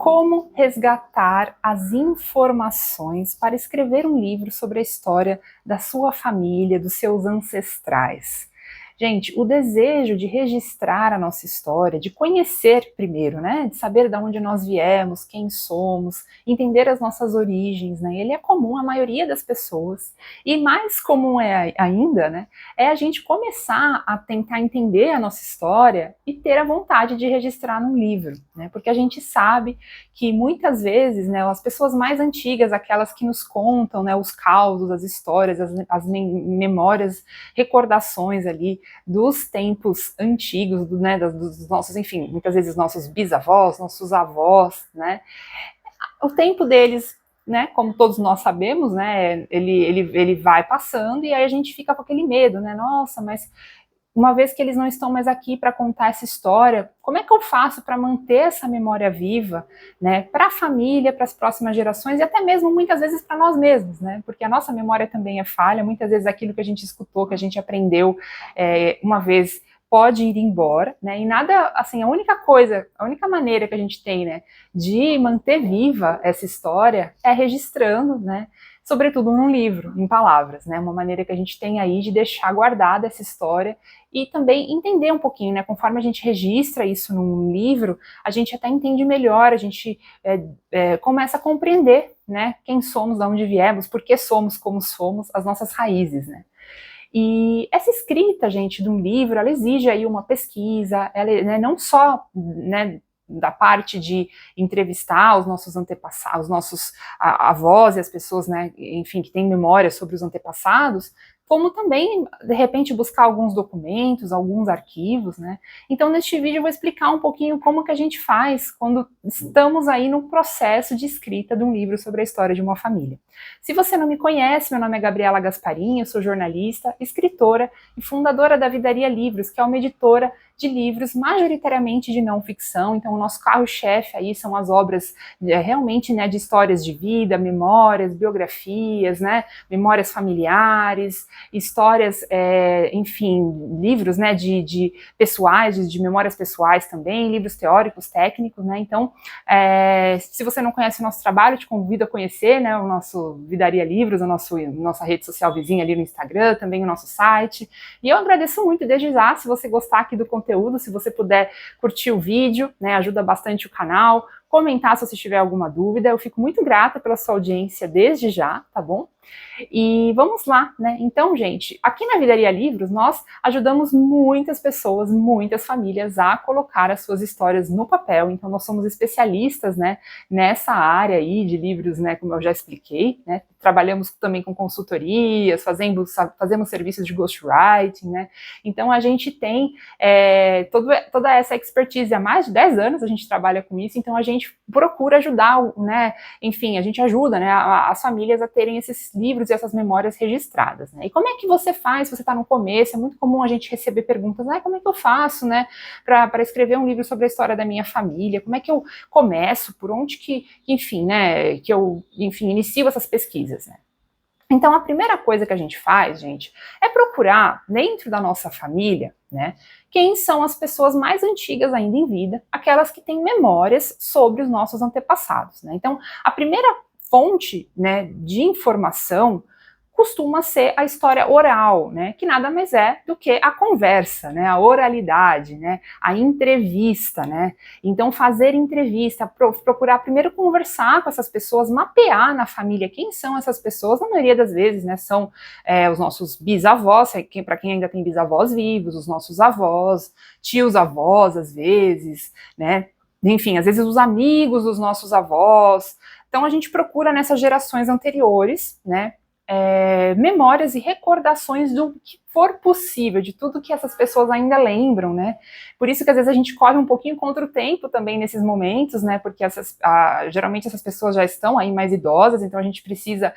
Como resgatar as informações para escrever um livro sobre a história da sua família, dos seus ancestrais? Gente, o desejo de registrar a nossa história, de conhecer primeiro, né, de saber de onde nós viemos, quem somos, entender as nossas origens, né, ele é comum à maioria das pessoas. E mais comum ainda, né, é a gente começar a tentar entender a nossa história e ter a vontade de registrar num livro, né, porque a gente sabe que muitas vezes, né, as pessoas mais antigas, aquelas que nos contam, né, os causos, as histórias, as memórias, recordações ali dos tempos antigos, né, dos nossos, enfim, muitas vezes nossos bisavós, nossos avós, né, o tempo deles, né, como todos nós sabemos, né, ele vai passando e aí a gente fica com aquele medo, né, nossa, mas uma vez que eles não estão mais aqui para contar essa história, como é que eu faço para manter essa memória viva, né, para a família, para as próximas gerações e até mesmo muitas vezes para nós mesmos, né, porque a nossa memória também é falha, muitas vezes aquilo que a gente escutou, que a gente aprendeu uma vez pode ir embora, né, e nada, assim, a única maneira que a gente tem, né, de manter viva essa história é registrando, né, sobretudo num livro, em palavras, né, uma maneira que a gente tem aí de deixar guardada essa história e também entender um pouquinho, né, conforme a gente registra isso num livro, a gente até entende melhor, a gente começa a compreender, né, quem somos, de onde viemos, por que somos como somos, as nossas raízes, né. E essa escrita, gente, de um livro, ela exige aí uma pesquisa, ela, né, não só, né, da parte de entrevistar os nossos antepassados, os nossos avós e as pessoas, né, enfim, que têm memória sobre os antepassados, como também, de repente, buscar alguns documentos, alguns arquivos, né. Então, neste vídeo eu vou explicar um pouquinho como que a gente faz quando estamos aí no processo de escrita de um livro sobre a história de uma família. Se você não me conhece, meu nome é Gabriela Gasparim, eu sou jornalista, escritora e fundadora da Vidaria Livros, que é uma editora de livros majoritariamente de não ficção. Então o nosso carro-chefe aí são as obras realmente, né, de histórias de vida, memórias, biografias, né, memórias familiares, histórias, enfim, livros, né, de pessoais, de memórias pessoais também, livros teóricos, técnicos, né. Então, se você não conhece o nosso trabalho, te convido a conhecer, né, o nosso Vidaria Livros, nossa rede social vizinha ali no Instagram, também o nosso site. E eu agradeço muito desde já, se você gostar aqui do conteúdo, se você puder curtir o vídeo, né, ajuda bastante o canal, comentar se você tiver alguma dúvida, eu fico muito grata pela sua audiência desde já, tá bom? E vamos lá, né? Então, gente, aqui na Vidaria Livros, nós ajudamos muitas pessoas, muitas famílias a colocar as suas histórias no papel. Então, nós somos especialistas, né, nessa área aí de livros, né, como eu já expliquei, né? Trabalhamos também com consultorias, fazemos serviços de ghostwriting, né? Então, a gente tem toda essa expertise. Há mais de 10 anos a gente trabalha com isso, então a gente procura ajudar, né? Enfim, a gente ajuda, né, as famílias a terem esses livros e essas memórias registradas, né? E como é que você faz se você está no começo? É muito comum a gente receber perguntas, como é que eu faço, né, para escrever um livro sobre a história da minha família? Como é que eu começo? Por onde que, enfim, né, que eu, enfim, inicio essas pesquisas, né? Então, a primeira coisa que a gente faz, gente, é procurar dentro da nossa família, né, quem são as pessoas mais antigas ainda em vida, aquelas que têm memórias sobre os nossos antepassados, né? Então, a primeira fonte, né, de informação costuma ser a história oral, né, que nada mais é do que a conversa, né, a oralidade, né, a entrevista, né. Então fazer entrevista, procurar primeiro conversar com essas pessoas, mapear na família quem são essas pessoas, na maioria das vezes, né, são os nossos bisavós, para quem ainda tem bisavós vivos, os nossos avós, tios-avós às vezes, né, enfim, às vezes os amigos dos nossos avós. Então a gente procura nessas gerações anteriores, né, memórias e recordações do que for possível, de tudo que essas pessoas ainda lembram, né? Por isso que às vezes a gente corre um pouquinho contra o tempo também nesses momentos, né? Porque geralmente essas pessoas já estão aí mais idosas, então a gente precisa,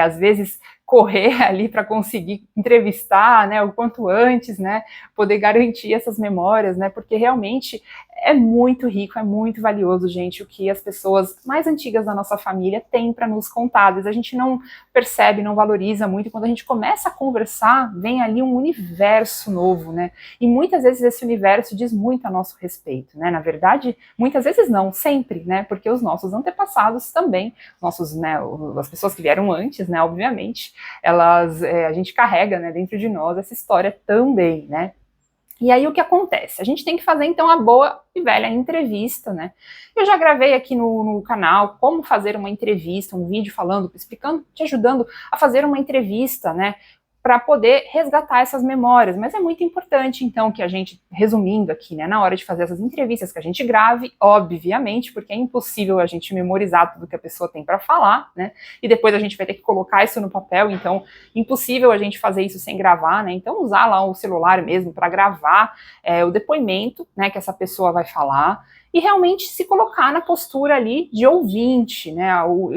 às vezes, correr ali para conseguir entrevistar, né, o quanto antes, né, poder garantir essas memórias, né, porque realmente é muito rico, é muito valioso, gente, o que as pessoas mais antigas da nossa família têm para nos contar. Às vezes a gente não percebe, não valoriza muito, e quando a gente começa a conversar, vem ali um universo novo, né, e muitas vezes esse universo diz muito a nosso respeito, né, na verdade, muitas vezes não, sempre, né, porque os nossos antepassados também, nossos, né, as pessoas que vieram antes, né, obviamente, a gente carrega, né, dentro de nós essa história também, né. E aí o que acontece? A gente tem que fazer então a boa e velha entrevista, né? Eu já gravei aqui no canal como fazer uma entrevista, um vídeo falando, explicando, te ajudando a fazer uma entrevista, né? Para poder resgatar essas memórias. Mas é muito importante, então, que a gente, resumindo aqui, né, na hora de fazer essas entrevistas, que a gente grave, obviamente, porque é impossível a gente memorizar tudo que a pessoa tem para falar, né? E depois a gente vai ter que colocar isso no papel, então, impossível a gente fazer isso sem gravar, né? Então, usar lá o celular mesmo para gravar o depoimento, né, que essa pessoa vai falar, e realmente se colocar na postura ali de ouvinte, né,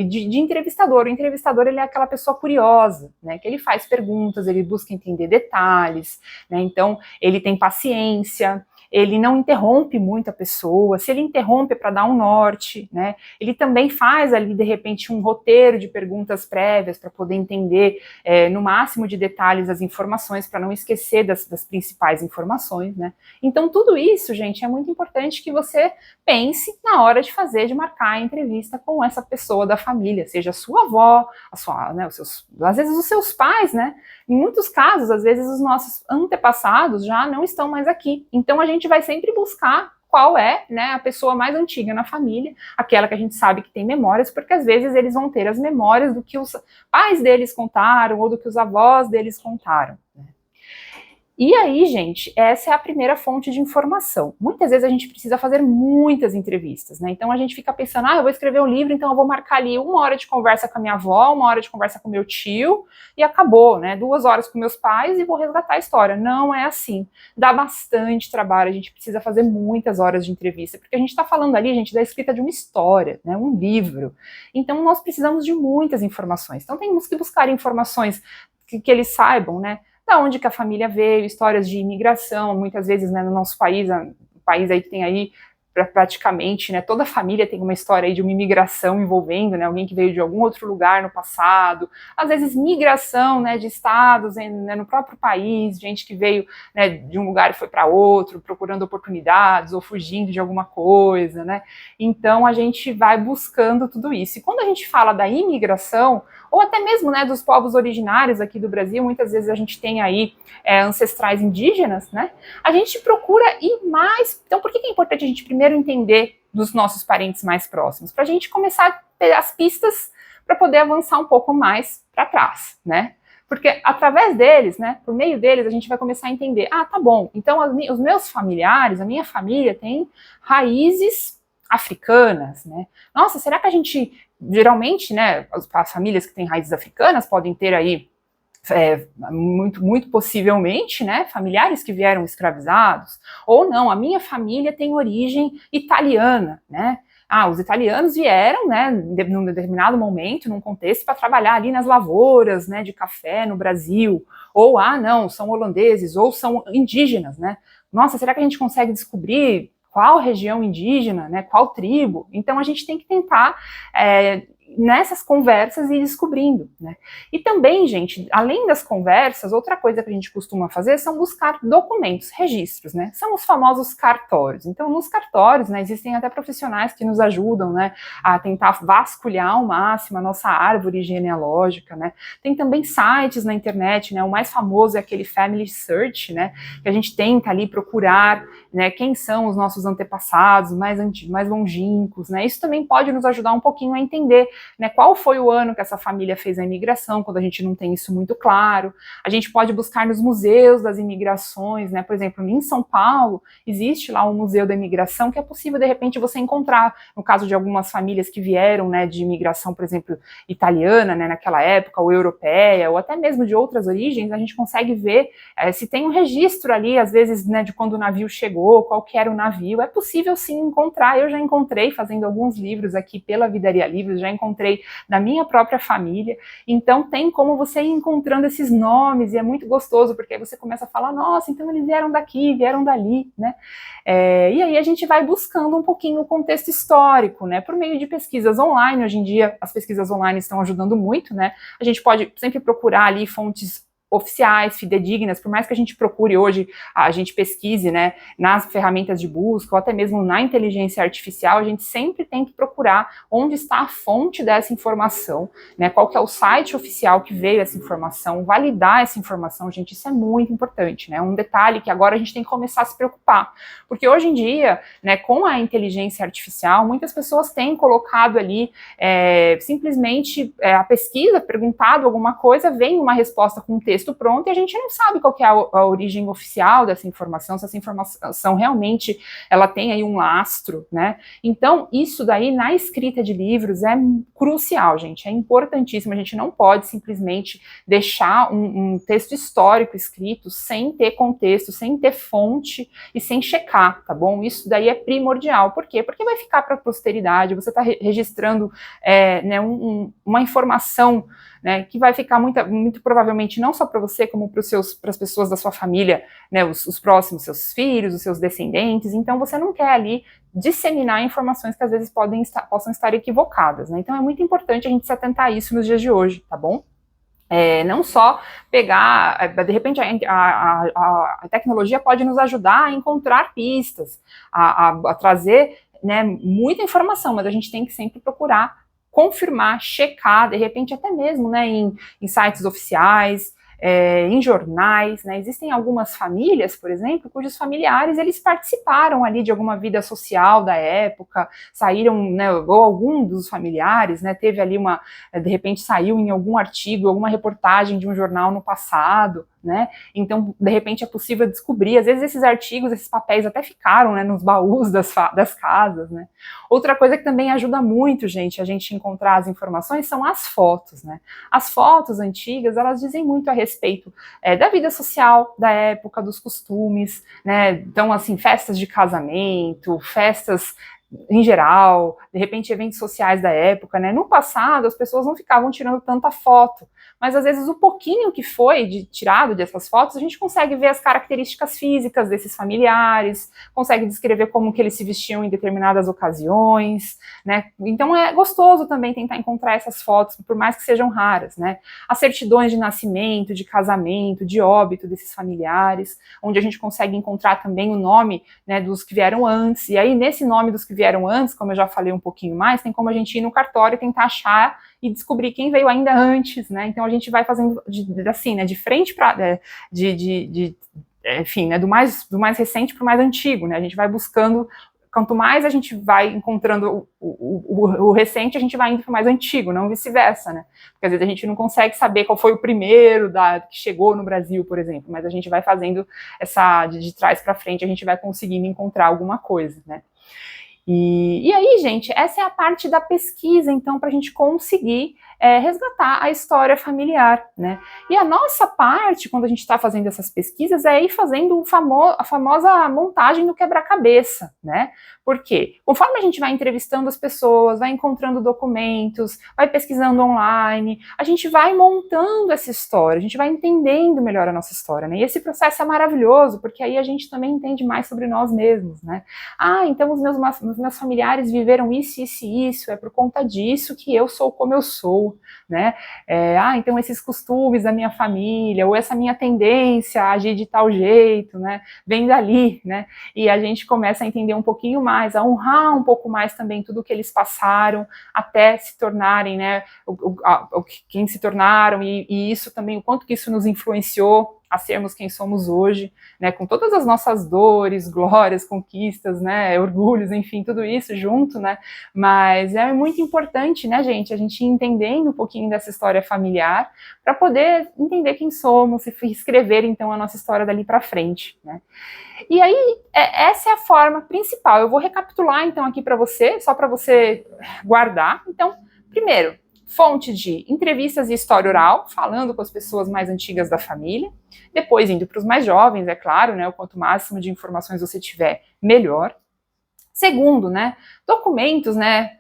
de entrevistador. O entrevistador, ele é aquela pessoa curiosa, né, que ele faz perguntas, ele busca entender detalhes, né, então ele tem paciência, ele não interrompe muito a pessoa, se ele interrompe é para dar um norte, né, ele também faz ali, de repente, um roteiro de perguntas prévias para poder entender no máximo de detalhes as informações, para não esquecer das principais informações, né. Então tudo isso, gente, é muito importante que você pense na hora de marcar a entrevista com essa pessoa da família, seja a sua avó, né, às vezes os seus pais, né? Em muitos casos, às vezes os nossos antepassados já não estão mais aqui. Então a gente vai sempre buscar qual é, né, a pessoa mais antiga na família, aquela que a gente sabe que tem memórias, porque às vezes eles vão ter as memórias do que os pais deles contaram ou do que os avós deles contaram, né? E aí, gente, essa é a primeira fonte de informação. Muitas vezes a gente precisa fazer muitas entrevistas, né? Então a gente fica pensando, eu vou escrever um livro, então eu vou marcar ali 1 hora de conversa com a minha avó, 1 hora de conversa com meu tio, e acabou, né? 2 horas com meus pais e vou resgatar a história. Não é assim. Dá bastante trabalho, a gente precisa fazer muitas horas de entrevista, porque a gente está falando ali, gente, da escrita de uma história, né? Um livro. Então nós precisamos de muitas informações. Então temos que buscar informações que eles saibam, né? Da onde que a família veio, histórias de imigração, muitas vezes, né, no nosso país, um país aí que tem aí praticamente, né, toda a família tem uma história aí de uma imigração envolvendo, né, alguém que veio de algum outro lugar no passado, às vezes migração, né, de estados, né, no próprio país, gente que veio, né, de um lugar e foi para outro, procurando oportunidades ou fugindo de alguma coisa, né, então a gente vai buscando tudo isso. E quando a gente fala da imigração, ou até mesmo, né, dos povos originários aqui do Brasil, muitas vezes a gente tem aí ancestrais indígenas, né, a gente procura ir mais. Então por que é importante a gente primeiro entender dos nossos parentes mais próximos? Para a gente começar a ter as pistas para poder avançar um pouco mais para trás, né? Porque através deles, né, por meio deles, a gente vai começar a entender, tá bom, então os meus familiares, a minha família tem raízes africanas, né? Nossa, será que a gente, geralmente, né, as famílias que têm raízes africanas podem ter aí, muito possivelmente, né, familiares que vieram escravizados, ou não, a minha família tem origem italiana, né? Os italianos vieram, né, num determinado momento, num contexto, para trabalhar ali nas lavouras, né, de café no Brasil, ou, não, são holandeses, ou são indígenas, né? Nossa, será que a gente consegue descobrir qual região indígena, né, qual tribo? Então a gente tem que tentar nessas conversas e descobrindo, né? E também, gente, além das conversas, outra coisa que a gente costuma fazer são buscar documentos, registros, né? São os famosos cartórios. Então, nos cartórios, né, existem até profissionais que nos ajudam, né, a tentar vasculhar ao máximo a nossa árvore genealógica, né? Tem também sites na internet, né? O mais famoso é aquele Family Search, né? Que a gente tenta ali procurar, né, quem são os nossos antepassados mais longínquos, né? Isso também pode nos ajudar um pouquinho a entender, né, qual foi o ano que essa família fez a imigração, quando a gente não tem isso muito claro. A gente pode buscar nos museus das imigrações, né, por exemplo, em São Paulo, existe lá um museu da imigração que é possível, de repente, você encontrar, no caso de algumas famílias que vieram, né, de imigração, por exemplo, italiana, né, naquela época, ou europeia, ou até mesmo de outras origens, a gente consegue ver se tem um registro ali, às vezes, né, de quando o navio chegou, chegou, qual que era o navio. É possível sim encontrar, eu já encontrei fazendo alguns livros aqui pela Vidaria Livros, já encontrei da minha própria família, então tem como você ir encontrando esses nomes, e é muito gostoso, porque aí você começa a falar, nossa, então eles vieram daqui, vieram dali, né? E aí a gente vai buscando um pouquinho o contexto histórico, né? Por meio de pesquisas online, hoje em dia as pesquisas online estão ajudando muito, né? A gente pode sempre procurar ali fontes oficiais, fidedignas, por mais que a gente procure hoje, a gente pesquise, né, nas ferramentas de busca, ou até mesmo na inteligência artificial, a gente sempre tem que procurar onde está a fonte dessa informação, né, qual que é o site oficial que veio essa informação, validar essa informação, gente, isso é muito importante, né, um detalhe que agora a gente tem que começar a se preocupar, porque hoje em dia, né, com a inteligência artificial, muitas pessoas têm colocado ali, simplesmente a pesquisa, perguntado alguma coisa, vem uma resposta com um texto pronto e a gente não sabe qual que é a origem oficial dessa informação, se essa informação realmente ela tem aí um lastro, né? Então, isso daí na escrita de livros é crucial, gente, é importantíssimo, a gente não pode simplesmente deixar um texto histórico escrito sem ter contexto, sem ter fonte e sem checar, tá bom? Isso daí é primordial. Por quê? Porque vai ficar para a posteridade, você está registrando né, uma informação, né, que vai ficar muito provavelmente não só para você, como para as pessoas da sua família, né, os próximos, seus filhos, os seus descendentes. Então você não quer ali disseminar informações que às vezes possam estar equivocadas, né? Então é muito importante a gente se atentar a isso nos dias de hoje, tá bom? Não só pegar, de repente a tecnologia pode nos ajudar a encontrar pistas, a trazer, né, muita informação, mas a gente tem que sempre procurar confirmar, checar, de repente até mesmo, né, em sites oficiais, em jornais, né, existem algumas famílias, por exemplo, cujos familiares, eles participaram ali de alguma vida social da época, saíram, né, ou algum dos familiares, né, teve ali de repente saiu em algum artigo, alguma reportagem de um jornal no passado, né, então de repente é possível descobrir, às vezes esses artigos, esses papéis até ficaram, né, nos baús das casas, né. Outra coisa que também ajuda muito, gente, a gente encontrar as informações são as fotos, né, as fotos antigas, elas dizem muito a respeito da vida social da época, dos costumes, né, então assim, festas de casamento, festas em geral, de repente eventos sociais da época, né? No passado as pessoas não ficavam tirando tanta foto, mas às vezes o pouquinho que foi tirado dessas fotos, a gente consegue ver as características físicas desses familiares, consegue descrever como que eles se vestiam em determinadas ocasiões, né? Então é gostoso também tentar encontrar essas fotos, por mais que sejam raras, né? As certidões de nascimento, de casamento, de óbito desses familiares, onde a gente consegue encontrar também o nome, né, dos que vieram antes, e aí nesse nome dos que vieram antes, como eu já falei um pouquinho mais, tem como a gente ir no cartório e tentar achar e descobrir quem veio ainda antes, né? Então a gente vai fazendo assim, né, de frente para, enfim, né, do mais recente para o mais antigo, né? A gente vai buscando, quanto mais a gente vai encontrando o recente, a gente vai indo para o mais antigo, não vice-versa, né? Porque às vezes a gente não consegue saber qual foi o primeiro que chegou no Brasil, por exemplo, mas a gente vai fazendo de trás para frente, a gente vai conseguindo encontrar alguma coisa, né? E aí, gente, essa é a parte da pesquisa, então, para a gente conseguir resgatar a história familiar, né? E a nossa parte, quando a gente está fazendo essas pesquisas, é ir fazendo a famosa montagem do quebra-cabeça, né? Por quê? Conforme a gente vai entrevistando as pessoas, vai encontrando documentos, vai pesquisando online, a gente vai montando essa história, a gente vai entendendo melhor a nossa história, né? E esse processo é maravilhoso, porque aí a gente também entende mais sobre nós mesmos, né? Então os meus familiares viveram isso, isso e isso, é por conta disso que eu sou como eu sou, né? Então esses costumes da minha família, ou essa minha tendência a agir de tal jeito, né? Vem dali, né? E a gente começa a entender um pouquinho mais, a honrar um pouco mais também tudo que eles passaram, até se tornarem, né? Quem se tornaram, e isso também, o quanto que isso nos influenciou a sermos quem somos hoje, né, com todas as nossas dores, glórias, conquistas, né, orgulhos, enfim, tudo isso junto, né, mas é muito importante, né, gente, a gente ir entendendo um pouquinho dessa história familiar, para poder entender quem somos e escrever, então, a nossa história dali para frente, né. E aí, essa é a forma principal. Eu vou recapitular, então, aqui para você, só para você guardar. Então, primeiro, fonte de entrevistas e história oral, falando com as pessoas mais antigas da família, depois indo para os mais jovens, é claro, né, o quanto máximo de informações você tiver, melhor. Segundo, né, documentos, né,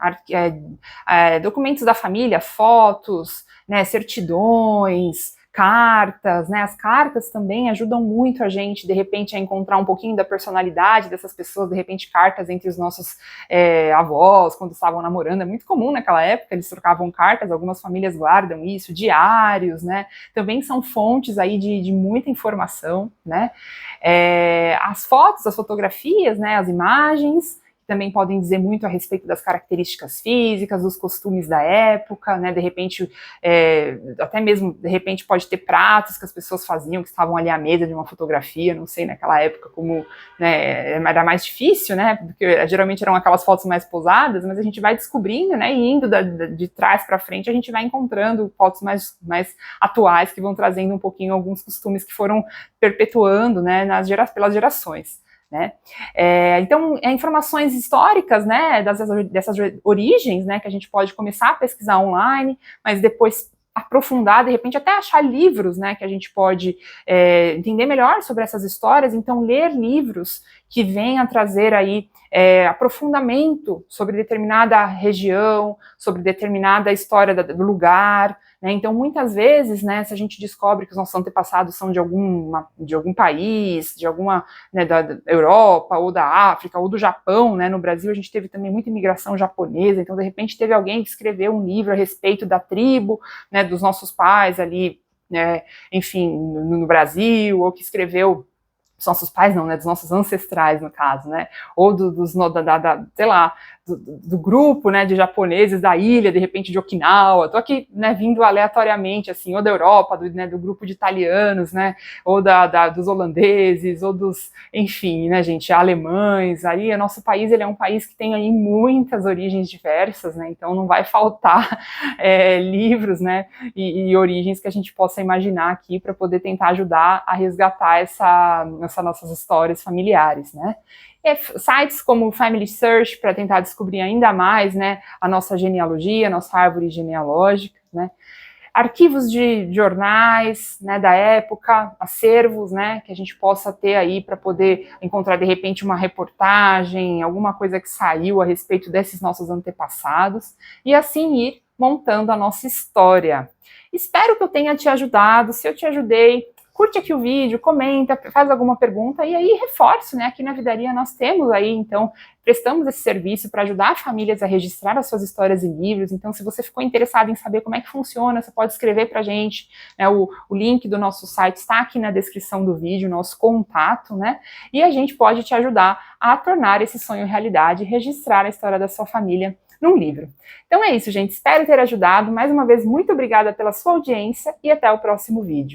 documentos da família, fotos, né, certidões, cartas, né, as cartas também ajudam muito a gente, de repente, a encontrar um pouquinho da personalidade dessas pessoas, de repente, cartas entre os nossos avós, quando estavam namorando, é muito comum naquela época, eles trocavam cartas, algumas famílias guardam isso, diários, né, também são fontes aí de muita informação, né, as fotos, as fotografias, né, as imagens, também podem dizer muito a respeito das características físicas, dos costumes da época, né, de repente, até mesmo, de repente, pode ter pratos que as pessoas faziam, que estavam ali à mesa de uma fotografia, não sei, naquela época, como, né, era mais difícil, né, porque geralmente eram aquelas fotos mais posadas, mas a gente vai descobrindo, né, e indo de trás para frente, a gente vai encontrando fotos mais atuais, que vão trazendo um pouquinho alguns costumes que foram perpetuando, né, pelas gerações. Né? Então, informações históricas, né, dessas origens, né, que a gente pode começar a pesquisar online, mas depois aprofundar, de repente até achar livros, né, que a gente pode entender melhor sobre essas histórias. Então, ler livros que venham a trazer aí aprofundamento sobre determinada região, sobre determinada história do lugar, né? Então, muitas vezes, né, se a gente descobre que os nossos antepassados são de algum país, de alguma, né, da Europa, ou da África, ou do Japão, né, no Brasil a gente teve também muita imigração japonesa, então, de repente, teve alguém que escreveu um livro a respeito da tribo, né, dos nossos pais ali, né, enfim, no Brasil, ou que escreveu dos nossos pais não, né, dos nossos ancestrais, no caso, né, ou sei lá, do grupo, né, de japoneses da ilha, de repente de Okinawa, tô aqui, né, vindo aleatoriamente, assim, ou da Europa, do grupo de italianos, né, ou dos holandeses, ou dos, enfim, né, gente, alemães, aí o nosso país, ele é um país que tem aí muitas origens diversas, né, então não vai faltar livros, né, e origens que a gente possa imaginar aqui para poder tentar ajudar a resgatar essas nossas histórias familiares, né. Sites como Family Search para tentar descobrir ainda mais, né, a nossa genealogia, a nossa árvore genealógica, né, arquivos de jornais, né, da época, acervos, né, que a gente possa ter aí para poder encontrar de repente uma reportagem, alguma coisa que saiu a respeito desses nossos antepassados, e assim ir montando a nossa história. Espero que eu tenha te ajudado. Se eu te ajudei, curte aqui o vídeo, comenta, faz alguma pergunta, e aí reforço, né, aqui na Vidaria nós temos aí, então, prestamos esse serviço para ajudar famílias a registrar as suas histórias em livros. Então, se você ficou interessado em saber como é que funciona, você pode escrever para a gente, né, o link do nosso site está aqui na descrição do vídeo, nosso contato, né, e a gente pode te ajudar a tornar esse sonho realidade e registrar a história da sua família num livro. Então é isso, gente, espero ter ajudado. Mais uma vez, muito obrigada pela sua audiência e até o próximo vídeo.